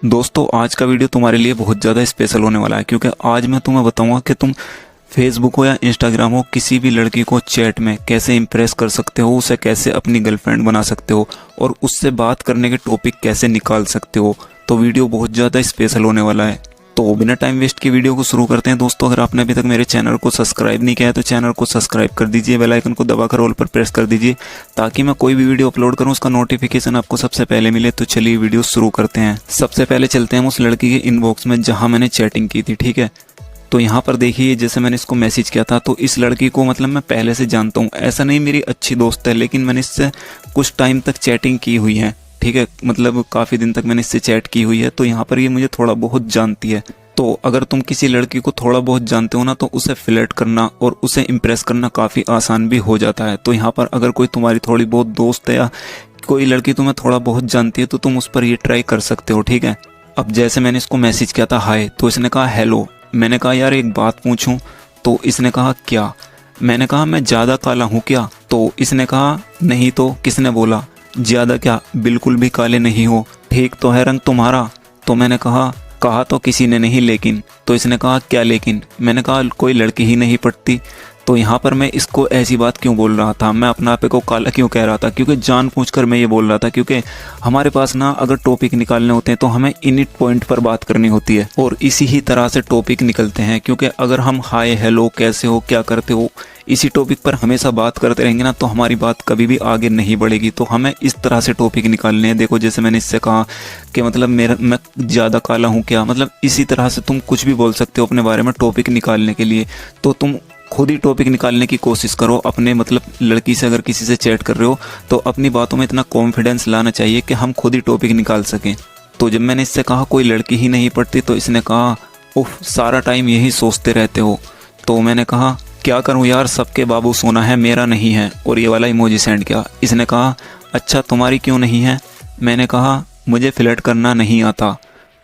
दोस्तों आज का वीडियो तुम्हारे लिए बहुत ज़्यादा स्पेशल होने वाला है क्योंकि आज मैं तुम्हें बताऊंगा कि तुम फेसबुक हो या इंस्टाग्राम हो किसी भी लड़की को चैट में कैसे इंप्रेस कर सकते हो, उसे कैसे अपनी गर्लफ्रेंड बना सकते हो और उससे बात करने के टॉपिक कैसे निकाल सकते हो। तो वीडियो बहुत ज़्यादा स्पेशल होने वाला है। तो बिना टाइम वेस्ट की वीडियो को शुरू करते हैं। दोस्तों अगर आपने अभी तक मेरे चैनल को सब्सक्राइब नहीं किया है तो चैनल को सब्सक्राइब कर दीजिए, बेल आइकन को दबाकर ऑल पर प्रेस कर दीजिए ताकि मैं कोई भी वीडियो अपलोड करूं उसका नोटिफिकेशन आपको सबसे पहले मिले। तो चलिए वीडियो शुरू करते हैं। सबसे पहले चलते हैं उस लड़की के इनबॉक्स में जहां मैंने चैटिंग की थी, ठीक है। तो यहाँ पर देखिए जैसे मैंने इसको मैसेज किया था तो इस लड़की को मतलब मैं पहले से जानता हूँ, ऐसा नहीं मेरी अच्छी दोस्त है, लेकिन मैंने इससे कुछ टाइम तक चैटिंग की हुई है, ठीक है। मतलब काफ़ी दिन तक मैंने इससे चैट की हुई है। तो यहाँ पर ये मुझे थोड़ा बहुत जानती है। तो अगर तुम किसी लड़की को थोड़ा बहुत जानते हो ना तो उसे फ्लर्ट करना और उसे इम्प्रेस करना काफ़ी आसान भी हो जाता है। तो यहाँ पर अगर कोई तुम्हारी थोड़ी बहुत दोस्त है या कोई लड़की तुम्हें थोड़ा बहुत जानती है तो तुम उस पर ये ट्राई कर सकते हो, ठीक है। अब जैसे मैंने इसको मैसेज किया था हाय, तो इसने कहा हेलो। मैंने कहा यार एक बात पूछूं, तो इसने कहा क्या। मैंने कहा मैं ज़्यादा काला हूँ क्या। तो इसने कहा नहीं। तो किसने बोला ज़्यादा क्या, बिल्कुल भी काले नहीं हो, ठीक तो है रंग तुम्हारा। तो मैंने कहा तो किसी ने नहीं लेकिन। तो इसने कहा क्या लेकिन। मैंने कहा कोई लड़की ही नहीं पटती। तो यहाँ पर मैं इसको ऐसी बात क्यों बोल रहा था, मैं अपना पे को काला क्यों कह रहा था, क्योंकि जानबूझकर मैं ये बोल रहा था क्योंकि हमारे पास ना अगर टॉपिक निकालने होते हैं तो हमें इनिट पॉइंट पर बात करनी होती है और इसी ही तरह से टॉपिक निकलते हैं। क्योंकि अगर हम हाय हेलो कैसे हो क्या करते हो इसी टॉपिक पर हमेशा बात करते रहेंगे ना तो हमारी बात कभी भी आगे नहीं बढ़ेगी। तो हमें इस तरह से टॉपिक निकालने हैं। देखो जैसे मैंने इससे कहा कि मतलब मैं ज़्यादा काला हूँ क्या, मतलब इसी तरह से तुम कुछ भी बोल सकते हो अपने बारे में टॉपिक निकालने के लिए। तो तुम खुद ही टॉपिक निकालने की कोशिश करो अपने मतलब लड़की से। अगर किसी से चैट कर रहे हो तो अपनी बातों में इतना कॉन्फिडेंस लाना चाहिए कि हम खुद ही टॉपिक निकाल सकें। तो जब मैंने इससे कहा कोई लड़की ही नहीं पड़ती तो इसने कहा उफ सारा टाइम यही सोचते रहते हो। तो मैंने कहा क्या करूं यार, सबके बाबू सोना है मेरा नहीं है, और ये वाला इमोजी सेंड किया। इसने कहा अच्छा तुम्हारी क्यों नहीं है। मैंने कहा मुझे फ्लर्ट करना नहीं आता,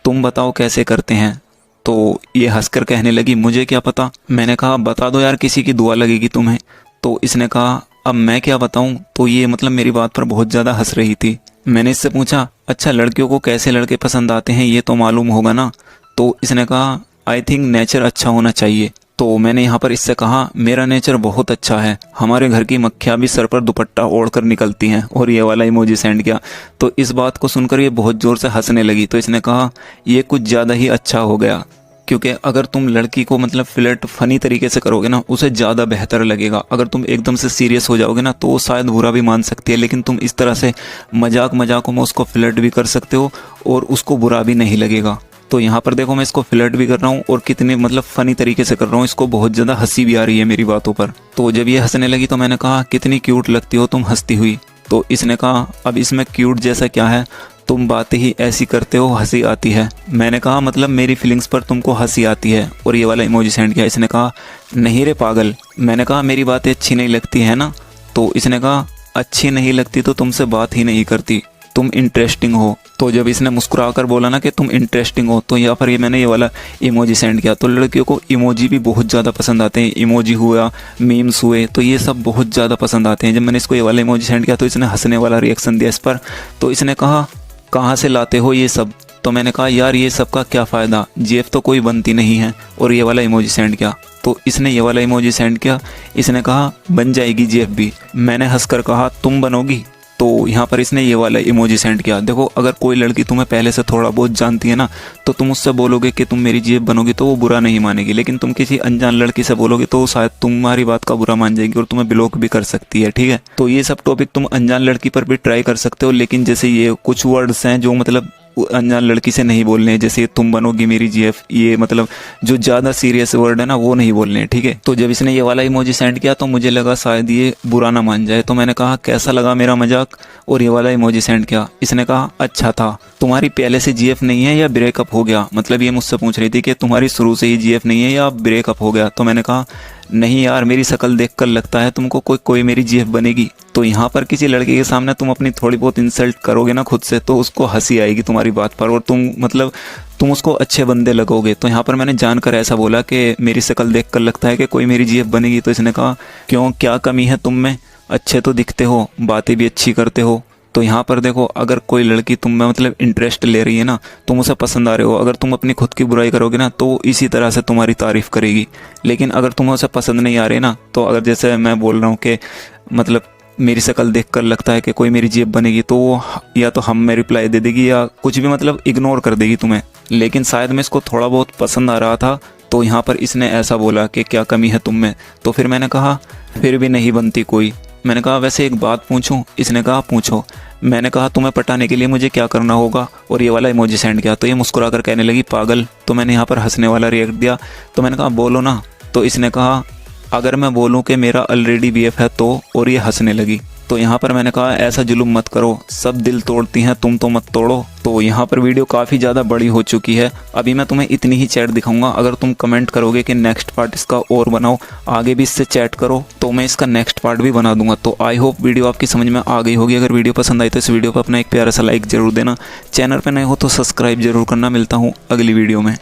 तुम बताओ कैसे करते हैं। तो ये हंसकर कहने लगी मुझे क्या पता। मैंने कहा बता दो यार, किसी की दुआ लगेगी तुम्हें। तो इसने कहा अब मैं क्या बताऊं। तो ये मतलब मेरी बात पर बहुत ज़्यादा हंस रही थी। मैंने इससे पूछा अच्छा लड़कियों को कैसे लड़के पसंद आते हैं ये तो मालूम होगा ना। तो इसने कहा आई थिंक नेचर अच्छा होना चाहिए। तो मैंने यहाँ पर इससे कहा मेरा नेचर बहुत अच्छा है, हमारे घर की मक्खियाँ भी सर पर दुपट्टा ओढ़कर निकलती हैं, और ये वाला इमोजी सेंड किया। तो इस बात को सुनकर ये बहुत ज़ोर से हंसने लगी। तो इसने कहा ये कुछ ज़्यादा ही अच्छा हो गया, क्योंकि अगर तुम लड़की को मतलब फ्लर्ट फनी तरीके से करोगे ना उसे ज़्यादा बेहतर लगेगा। अगर तुम एकदम से सीरियस हो जाओगे ना तो वो शायद बुरा भी मान सकती है, लेकिन तुम इस तरह से मजाकों में उसको फ्लर्ट भी कर सकते हो और उसको बुरा भी नहीं लगेगा। तो यहाँ पर देखो मैं इसको फ्लर्ट भी कर रहा हूँ और कितने मतलब फ़नी तरीके से कर रहा हूँ, इसको बहुत ज़्यादा हंसी भी आ रही है मेरी बातों पर। तो जब ये हंसने लगी तो मैंने कहा कितनी क्यूट लगती हो तुम हंसती हुई। तो इसने कहा अब इसमें क्यूट जैसा क्या है, तुम बातें ही ऐसी करते हो हंसी आती है। मैंने कहा मतलब मेरी फीलिंग्स पर तुमको हंसी आती है, और ये वाला इमोजी सेंड किया। इसने कहा नहीं रे पागल। मैंने कहा मेरी बातें अच्छी नहीं लगती है ना। तो इसने कहा अच्छी नहीं लगती तो तुमसे बात ही नहीं करती, तुम इंटरेस्टिंग हो। तो जब इसने मुस्कुराकर बोला ना कि तुम इंटरेस्टिंग हो तो यहाँ पर मैंने ये वाला इमोजी सेंड किया। तो लड़कियों को इमोजी भी बहुत ज़्यादा पसंद आते हैं, इमोजी हुआ मीम्स हुए तो ये सब बहुत ज़्यादा पसंद आते हैं। जब मैंने इसको ये वाला इमोजी सेंड किया तो इसने हंसने वाला रिएक्शन दिया इस पर। तो इसने कहा कहाँ से लाते हो ये सब। तो मैंने कहा यार ये सब का क्या फ़ायदा, जेफ तो कोई बनती नहीं है, और ये वाला इमोजी सेंड किया। तो इसने ये वाला इमोजी सेंड किया। इसने कहा बन जाएगी जेफ भी। मैंने हंसकर कहा तुम बनोगी। तो यहाँ पर इसने ये वाला इमोजी सेंड किया। देखो अगर कोई लड़की तुम्हें पहले से थोड़ा बहुत जानती है ना तो तुम उससे बोलोगे कि तुम मेरी जेब बनोगी तो वो बुरा नहीं मानेगी, लेकिन तुम किसी अनजान लड़की से बोलोगे तो शायद तुम्हारी बात का बुरा मान जाएगी और तुम्हें ब्लॉक भी कर सकती है, ठीक है। तो ये सब टॉपिक तुम अनजान लड़की पर भी ट्राई कर सकते हो, लेकिन जैसे ये कुछ वर्ड्स हैं जो मतलब अनजान लड़की से नहीं बोलने हैं, जैसे तुम बनोगी मेरी जेफ, ये मतलब जो ज़्यादा सीरियस वर्ड है ना वो नहीं बोलने हैं, ठीक है। तो जब इसने ये वाला इमोजी सेंड किया तो मुझे लगा शायद ये बुरा ना मान जाए। तो मैंने कहा कैसा लगा मेरा मजाक, और ये वाला इमोजी सेंड किया। इसने कहा अच्छा था। तुम्हारी पहले से जीएफ नहीं है या ब्रेकअप हो गया, मतलब ये मुझसे पूछ रही थी कि तुम्हारी शुरू से ही जीएफ नहीं है या ब्रेकअप हो गया। तो मैंने कहा नहीं यार मेरी शक्ल देखकर लगता है तुमको कोई मेरी जीएफ बनेगी। तो यहाँ पर किसी लड़के के सामने तुम अपनी थोड़ी बहुत इंसल्ट करोगे ना खुद से तो उसको हंसी आएगी तुम्हारी बात पर, और तुम उसको अच्छे बंदे लगोगे। तो यहाँ पर मैंने जानकर ऐसा बोला कि मेरी शक्ल देखकर लगता है कि कोई मेरी जीएफ बनेगी। तो इसने कहा क्यों क्या कमी है तुम में, अच्छे तो दिखते हो, बातें भी अच्छी करते हो, तो यहाँ पर देखो, अगर कोई लड़की तुम में मतलब इंटरेस्ट ले रही है ना, तुम उसे पसंद आ रहे हो, अगर तुम अपनी खुद की बुराई करोगे ना तो वो इसी तरह से तुम्हारी तारीफ़ करेगी। लेकिन अगर तुम्हें उसे पसंद नहीं आ रही ना, तो अगर जैसे मैं बोल रहा हूँ कि मतलब मेरी शक्ल देखकर लगता है कि कोई मेरी जेब बनेगी, तो वो या तो हम में रिप्लाई दे देगी या कुछ भी मतलब इग्नोर कर देगी तुम्हें। लेकिन शायद मैं इसको थोड़ा बहुत पसंद आ रहा था, तो यहाँ पर इसने ऐसा बोला कि क्या कमी है तुम में। तो फिर मैंने कहा फिर भी नहीं बनती कोई। मैंने कहा वैसे एक बात पूछूं? इसने कहा पूछो। मैंने कहा तुम्हें पटाने के लिए मुझे क्या करना होगा, और ये वाला इमोजी सेंड किया। तो ये मुस्कुरा कर कहने लगी पागल। तो मैंने यहाँ पर हंसने वाला रिएक्ट दिया। तो मैंने कहा बोलो ना। तो इसने कहा अगर मैं बोलूं कि मेरा ऑलरेडी बीएफ है तो, और ये हंसने लगी। तो यहाँ पर मैंने कहा ऐसा जुल्म मत करो, सब दिल तोड़ती हैं, तुम तो मत तोड़ो। तो यहाँ पर वीडियो काफ़ी ज़्यादा बड़ी हो चुकी है, अभी मैं तुम्हें इतनी ही चैट दिखाऊंगा। अगर तुम कमेंट करोगे कि नेक्स्ट पार्ट इसका और बनाओ, आगे भी इससे चैट करो, तो मैं इसका नेक्स्ट पार्ट भी बना दूंगा। तो आई होप वीडियो आपकी समझ में आ गई होगी। अगर वीडियो पसंद आई तो इस वीडियो पर अपना एक प्यारा सा लाइक जरूर देना, चैनल पर नए हो तो सब्सक्राइब जरूर करना। मिलता हूँ अगली वीडियो में।